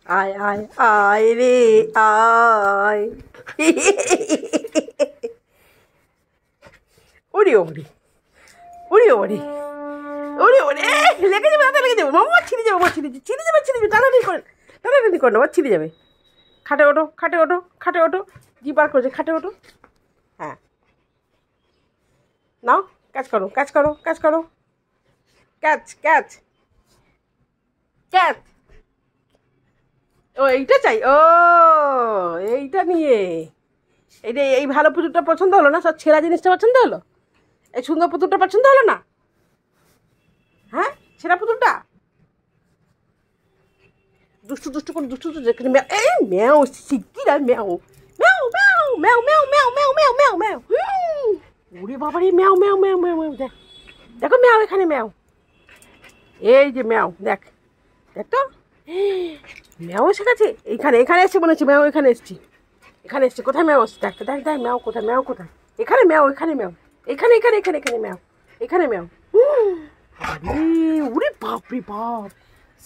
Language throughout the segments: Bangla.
আয় আয় আয় রে আয়। ওরে ওরে ওরে ওরে ওরে ওরে লেগে যাবে, দাদা লেগে যাবে, মামা ছিঁড়ে যাবে, ছিঁড়ে যাবে, টানাটানি করেন, টানাটানি করেন, আবার ছিঁড়ে যাবে। খাটে ওঠো, খাটে ওঠো, খাটে ওঠো, জি বার করেছে, খাটে ওঠো। হ্যাঁ নাও, কাজ করো, কাজ করো, কাজ করো, ক্যাচ ক্যাচ ক্যাচ। ও এইটা চাই, ও এইটা নিয়ে, এইটা এই ভালো পুতুলটা পছন্দ হলো না, সব ছেঁড়া জিনিসটা পছন্দ হলো, এই সুন্দর পুতুলটা পছন্দ হলো না? হ্যাঁ ছেঁড়া পুতুলটা দুষ্টু দুষ্টু করে দুষ্টু দুষ্টু এই ম্যাও শিগগির আর ম্যাও ম্যাও ম্যাও ম্যাও ম্যাও ম্যাও ম্যাও ম্যাও ম্যাও ম্যাও। ওরে বাবারে ম্যাও ম্যাও ম্যাও ম্যাও ম্যাও, দেখ দেখো ম্যাও, এখানে ম্যাও, এই যে ম্যাও, দেখ দেখ তো ম্যাও এসে গেছে, এইখানে এখানে এসছে মনে হচ্ছে, ম্যাও এখানে এসছি, এখানে এসছে, কোথায় ম্যাও এসছে, দেখ দেখ দেখ ম্যাও কোথায়, ম্যাও কোথায়, এখানে ম্যাও, এখানে ম্যাও, এখানে এখানে এখানে এখানে ম্যাও, এখানে ম্যাও। ওরে বাপরে বাপ,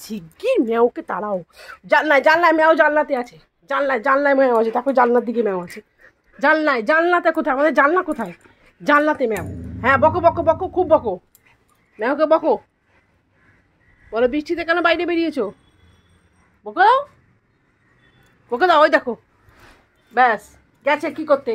শিগগির ম্যাওকে তাড়াও। জানলায় জানলায় ম্যাও, জানলাতে আছে, জানলায় জানলায় ম্যাও আছে, তারপর জানলার দিকে ম্যাও আছে, জানলায় জানলাতে কোথায়, আমাদের জানলা কোথায়, জানলাতে ম্যাও। হ্যাঁ বকো বকো বকো, খুব বকো, ম্যাওকে বকো, বলো বৃষ্টিতে কেন বাইরে বেরিয়েছো, বকে দাও, বকে দাও, ওই দেখো, ব্যাস গেছে কি করতে।